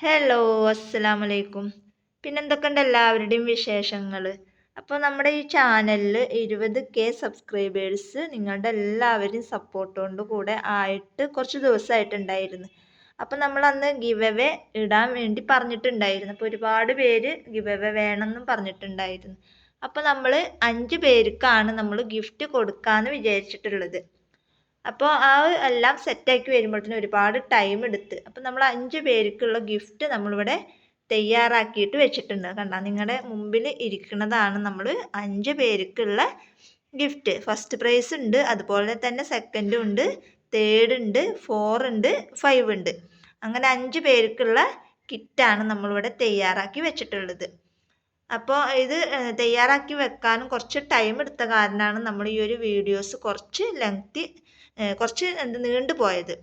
Hello, അസ്സലാമലൈക്കും. പിന്നെന്തൊക്കെയുണ്ട് എല്ലാവരുടെയും വിശേഷങ്ങൾ? അപ്പോൾ നമ്മുടെ ഈ ചാനലിൽ 20K സബ്സ്ക്രൈബേഴ്സ് നിങ്ങളുടെ എല്ലാവരും സപ്പോർട്ട് കൊണ്ട് കൂടെ ആയിട്ട് കുറച്ച് ദിവസമായിട്ടുണ്ടായിരുന്നു. അപ്പോൾ നമ്മൾ അന്ന് ഗിവ് അവേ ഇടാൻ വേണ്ടി പറഞ്ഞിട്ടുണ്ടായിരുന്നു. അപ്പോൾ ഒരുപാട് പേര് ഗിവ് അവേ വേണമെന്നും പറഞ്ഞിട്ടുണ്ടായിരുന്നു. അപ്പോൾ നമ്മൾ 5 പേർക്കാണ് നമ്മൾ ഗിഫ്റ്റ് കൊടുക്കാമെന്ന് വിചാരിച്ചിട്ടുള്ളത്. അപ്പോൾ എല്ലാം സെറ്റാക്കി വരുമ്പോഴത്തേനും ഒരുപാട് ടൈം എടുത്ത്. അപ്പോൾ നമ്മൾ 5 പേർക്കുള്ള ഗിഫ്റ്റ് നമ്മളിവിടെ തയ്യാറാക്കിയിട്ട് വെച്ചിട്ടുണ്ട്. കണ്ട, നിങ്ങളുടെ മുമ്പിൽ ഇരിക്കുന്നതാണ് നമ്മൾ 5 പേർക്കുള്ള ഗിഫ്റ്റ്. ഫസ്റ്റ് പ്രൈസ് ഉണ്ട്, അതുപോലെ തന്നെ സെക്കൻഡും ഉണ്ട്, തേർഡ് ഉണ്ട്, 4 ഉണ്ട്, 5 ഉണ്ട്. അങ്ങനെ 5 പേർക്കുള്ള കിറ്റാണ് നമ്മളിവിടെ തയ്യാറാക്കി വെച്ചിട്ടുള്ളത്. അപ്പോൾ ഇത് തയ്യാറാക്കി വെക്കാനും കുറച്ച് ടൈം എടുത്ത കാരണമാണ് നമ്മൾ ഈ ഒരു വീഡിയോസ് കുറച്ച് കുറച്ച് നീണ്ടു പോയത്.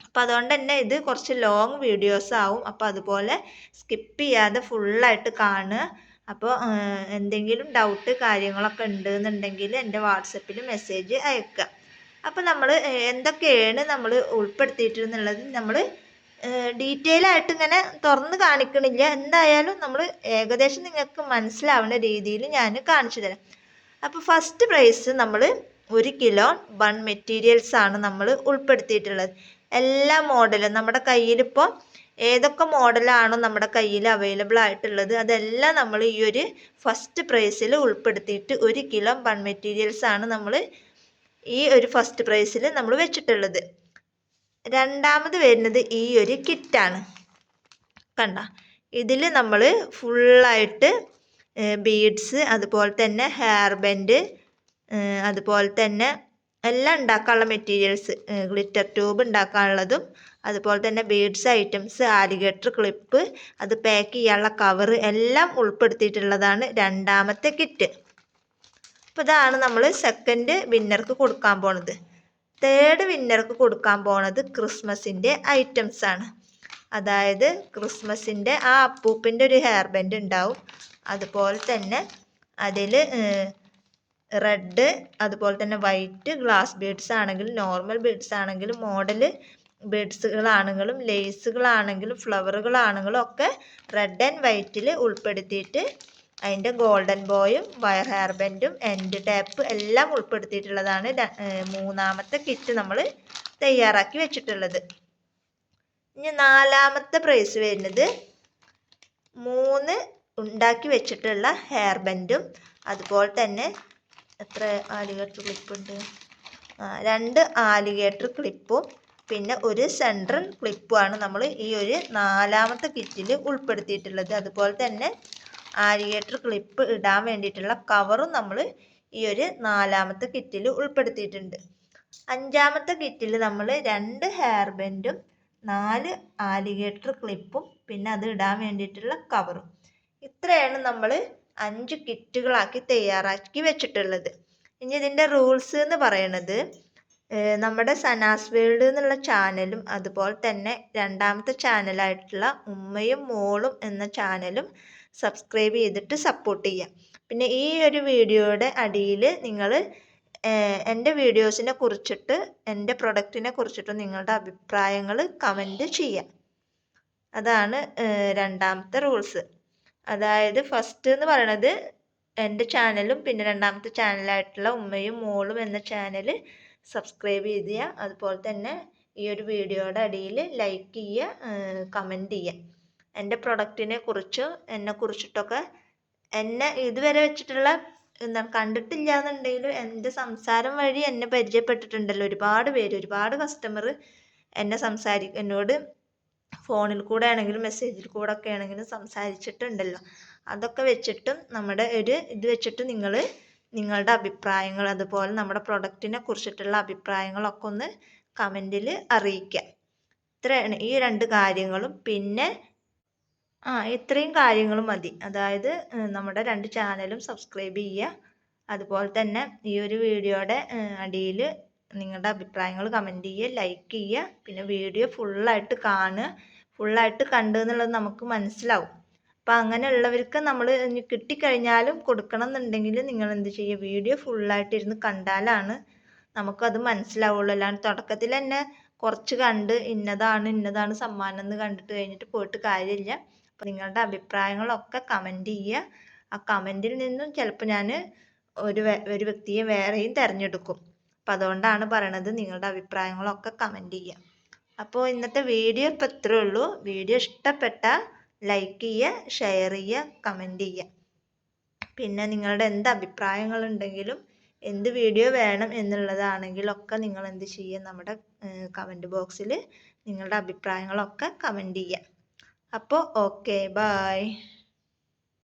അപ്പോൾ അതുകൊണ്ട് തന്നെ ഇത് കുറച്ച് ലോങ് വീഡിയോസ് ആവും. അപ്പോൾ അതുപോലെ സ്കിപ്പ് ചെയ്യാതെ ഫുള്ളായിട്ട് കാണുക. അപ്പോൾ എന്തെങ്കിലും ഡൗട്ട് കാര്യങ്ങളൊക്കെ ഉണ്ടെന്നുണ്ടെങ്കിൽ എൻ്റെ വാട്സപ്പിൽ മെസ്സേജ് അയക്കുക. അപ്പോൾ നമ്മൾ എന്തൊക്കെയാണ് നമ്മൾ ഉൾപ്പെടുത്തിയിട്ടുള്ളത് നമ്മൾ ഡീറ്റെയിൽ ആയിട്ട് ഇങ്ങനെ തുറന്ന് കാണിക്കണില്ല. എന്തായാലും നമ്മൾ ഏകദേശം നിങ്ങൾക്ക് മനസ്സിലാവുന്ന രീതിയിൽ ഞാൻ കാണിച്ചു തരാം. അപ്പോൾ ഫസ്റ്റ് പ്രൈസ് നമ്മൾ 1 കിലോ ബൺ മെറ്റീരിയൽസ് ആണ് നമ്മൾ ഉൾപ്പെടുത്തിയിട്ടുള്ളത്. എല്ലാ മോഡലും നമ്മുടെ കയ്യിലിപ്പോൾ ഏതൊക്കെ മോഡലാണോ നമ്മുടെ കയ്യിൽ അവൈലബിൾ ആയിട്ടുള്ളത് അതെല്ലാം നമ്മൾ ഈ ഒരു ഫസ്റ്റ് പ്രൈസിൽ ഉൾപ്പെടുത്തിയിട്ട് 1 കിലോ ബൺ മെറ്റീരിയൽസ് ആണ് നമ്മൾ ഈ ഒരു ഫസ്റ്റ് പ്രൈസിൽ നമ്മൾ വെച്ചിട്ടുള്ളത്. രണ്ടാമത് വരുന്നത് ഈ ഒരു കിറ്റാണ്. കണ്ട, ഇതിൽ നമ്മൾ ഫുള്ളായിട്ട് ബീഡ്സ്, അതുപോലെ തന്നെ ഹെയർ ബാൻഡ്, അതുപോലെ തന്നെ എല്ലാം ഉണ്ടാക്കാനുള്ള മെറ്റീരിയൽസ്, ഗ്ലിറ്റർ ട്യൂബ് ഉണ്ടാക്കാനുള്ളതും, അതുപോലെ തന്നെ ബീഡ്സ് ഐറ്റംസ്, ആലിഗേറ്റർ ക്ലിപ്പ്, അത് പാക്ക് ചെയ്യാനുള്ള കവർ എല്ലാം ഉൾപ്പെടുത്തിയിട്ടുള്ളതാണ് രണ്ടാമത്തെ കിറ്റ്. അപ്പോൾ ഇതാണ് നമ്മൾ സെക്കൻഡ് വിന്നർക്ക് കൊടുക്കാൻ പോണത്. തേർഡ് വിന്നർക്ക് കൊടുക്കാൻ പോണത് ക്രിസ്മസിൻ്റെ ഐറ്റംസ് ആണ്. അതായത് ക്രിസ്മസിൻ്റെ ആ അപ്പൂപ്പിൻ്റെ ഒരു ഹെയർ ബാൻഡ് ഉണ്ടാവും, അതുപോലെ തന്നെ അതിൽ റെഡ്, അതുപോലെ തന്നെ വൈറ്റ് ഗ്ലാസ് ബീഡ്സ് ആണെങ്കിലും നോർമൽ ബീഡ്സ് ആണെങ്കിലും മോഡൽ ബീഡ്സുകളാണെങ്കിലും ലേസുകളാണെങ്കിലും ഫ്ലവറുകളാണെങ്കിലും ഒക്കെ റെഡ് ആൻഡ് വൈറ്റിൽ ഉൾപ്പെടുത്തിയിട്ട് അതിൻ്റെ ഗോൾഡൻ ബോയും വയർ ഹെയർ ബാൻഡും എൻഡ് ടാപ്പ് എല്ലാം ഉൾപ്പെടുത്തിയിട്ടുള്ളതാണ് മൂന്നാമത്തെ കിറ്റ് നമ്മൾ തയ്യാറാക്കി വെച്ചിട്ടുള്ളത്. ഇനി നാലാമത്തെ പ്രൈസ് വരുന്നത് 3 ഉണ്ടാക്കി വെച്ചിട്ടുള്ള ഹെയർ ബാൻഡും, അതുപോലെ തന്നെ എത്ര ആലിഗേറ്റർ ക്ലിപ്പുണ്ട്, 2 ആലിഗേറ്റർ ക്ലിപ്പും പിന്നെ ഒരു സെൻട്രൽ ക്ലിപ്പുമാണ് നമ്മൾ ഈ ഒരു നാലാമത്തെ കിറ്റിൽ ഉൾപ്പെടുത്തിയിട്ടുള്ളത്. അതുപോലെ തന്നെ ആലിഗേറ്റർ ക്ലിപ്പ് ഇടാൻ വേണ്ടിയിട്ടുള്ള കവറും നമ്മൾ ഈ ഒരു നാലാമത്തെ കിറ്റിൽ ഉൾപ്പെടുത്തിയിട്ടുണ്ട്. അഞ്ചാമത്തെ കിറ്റിൽ നമ്മൾ 2 ഹെയർ ബാൻഡും 4 ആലിഗേറ്റർ ക്ലിപ്പും പിന്നെ അത് ഇടാൻ വേണ്ടിയിട്ടുള്ള കവറും. ഇത്രയാണ് നമ്മൾ 5 കിറ്റുകളാക്കി തയ്യാറാക്കി വെച്ചിട്ടുള്ളത്. ഇനി ഇതിൻ്റെ റൂൾസ് എന്ന് പറയുന്നത് നമ്മുടെ സനാസ് വേൾഡ് എന്നുള്ള ചാനലും അതുപോലെ തന്നെ രണ്ടാമത്തെ ചാനലായിട്ടുള്ള ഉമ്മയും മോളും എന്ന ചാനലും സബ്സ്ക്രൈബ് ചെയ്തിട്ട് സപ്പോർട്ട് ചെയ്യുക. പിന്നെ ഈ ഒരു വീഡിയോയുടെ അടിയിൽ നിങ്ങൾ എൻ്റെ വീഡിയോസിനെ കുറിച്ചിട്ട് എൻ്റെ പ്രൊഡക്റ്റിനെ കുറിച്ചിട്ട് നിങ്ങളുടെ അഭിപ്രായങ്ങൾ കമൻറ്റ് ചെയ്യുക. അതാണ് രണ്ടാമത്തെ റൂൾസ്. അതായത് ഫസ്റ്റ് എന്ന് പറയുന്നത് എൻ്റെ ചാനലും പിന്നെ രണ്ടാമത്തെ ചാനലായിട്ടുള്ള ഉമ്മയും മോളും എന്ന ചാനൽ സബ്സ്ക്രൈബ് ചെയ്യുക. അതുപോലെ തന്നെ ഈ ഒരു വീഡിയോയുടെ അടിയിൽ ലൈക്ക് ചെയ്യുക, കമൻറ്റ് ചെയ്യുക. എൻ്റെ പ്രൊഡക്റ്റിനെ കുറിച്ചോ എന്നെ കുറിച്ചിട്ടൊക്കെ എന്നെ ഇതുവരെ വെച്ചിട്ടുള്ള എന്താണ് കണ്ടിട്ടില്ല എന്നുണ്ടെങ്കിലും എൻ്റെ സംസാരം വഴി എന്നെ പരിചയപ്പെട്ടിട്ടുണ്ടല്ലോ ഒരുപാട് പേര്, ഒരുപാട് കസ്റ്റമർ എന്നോട് ഫോണിൽ കൂടെ ആണെങ്കിലും മെസ്സേജിൽ കൂടെ ഒക്കെ ആണെങ്കിലും സംസാരിച്ചിട്ടുണ്ടല്ലോ. അതൊക്കെ വെച്ചിട്ടും നമ്മുടെ ഇത് വെച്ചിട്ട് നിങ്ങളുടെ അഭിപ്രായങ്ങൾ അതുപോലെ നമ്മുടെ പ്രൊഡക്റ്റിനെ കുറിച്ചിട്ടുള്ള അഭിപ്രായങ്ങളൊക്കെ ഒന്ന് കമൻറ്റിൽ അറിയിക്കുക. ഇത്രയാണ് ഈ 2 കാര്യങ്ങളും. പിന്നെ ഇത്രയും കാര്യങ്ങളും മതി. അതായത് നമ്മുടെ 2 ചാനലും സബ്സ്ക്രൈബ് ചെയ്യുക, അതുപോലെ തന്നെ ഈ ഒരു വീഡിയോയുടെ അടിയിൽ നിങ്ങളുടെ അഭിപ്രായങ്ങൾ കമൻറ്റ് ചെയ്യുക, ലൈക്ക് ചെയ്യുക, പിന്നെ വീഡിയോ ഫുള്ളായിട്ട് കാണുക. ഫുള്ളായിട്ട് കണ്ടു എന്നുള്ളത് നമുക്ക് മനസ്സിലാവും. അപ്പം അങ്ങനെയുള്ളവർക്ക് നമ്മൾ കിട്ടിക്കഴിഞ്ഞാലും കൊടുക്കണം എന്നുണ്ടെങ്കിൽ നിങ്ങൾ എന്ത് ചെയ്യുക, വീഡിയോ ഫുള്ളായിട്ട് ഇരുന്ന് കണ്ടാലാണ് നമുക്കത് മനസ്സിലാവുള്ളൂ. അല്ലാണ്ട് തുടക്കത്തിൽ തന്നെ കുറച്ച് കണ്ട് ഇന്നതാണ് സമ്മാനം എന്ന് കണ്ടിട്ട് കഴിഞ്ഞിട്ട് പോയിട്ട് കാര്യമില്ല. അപ്പോൾ നിങ്ങളുടെ അഭിപ്രായങ്ങളൊക്കെ കമൻറ്റ് ചെയ്യുക. ആ കമൻറ്റിൽ നിന്നും ചിലപ്പോൾ ഞാൻ ഒരു വ്യക്തിയെ വേറെയും തിരഞ്ഞെടുക്കും. അപ്പം അതുകൊണ്ടാണ് പറയണത്, നിങ്ങളുടെ അഭിപ്രായങ്ങളൊക്കെ കമൻറ്റ് ചെയ്യുക. അപ്പോൾ ഇന്നത്തെ വീഡിയോ ഇപ്പം ഇത്രയേ ഉള്ളൂ. വീഡിയോ ഇഷ്ടപ്പെട്ടാൽ ലൈക്ക് ചെയ്യുക, ഷെയർ ചെയ്യുക, കമൻറ്റ് ചെയ്യുക. പിന്നെ നിങ്ങളുടെ എന്ത് അഭിപ്രായങ്ങളുണ്ടെങ്കിലും എന്ത് വീഡിയോ വേണം എന്നുള്ളതാണെങ്കിലൊക്കെ നിങ്ങൾ എന്ത് ചെയ്യുക, നമ്മുടെ കമൻറ്റ് ബോക്സിൽ നിങ്ങളുടെ അഭിപ്രായങ്ങളൊക്കെ കമൻറ്റ് ചെയ്യുക. അപ്പോൾ ഓക്കെ, ബായ്.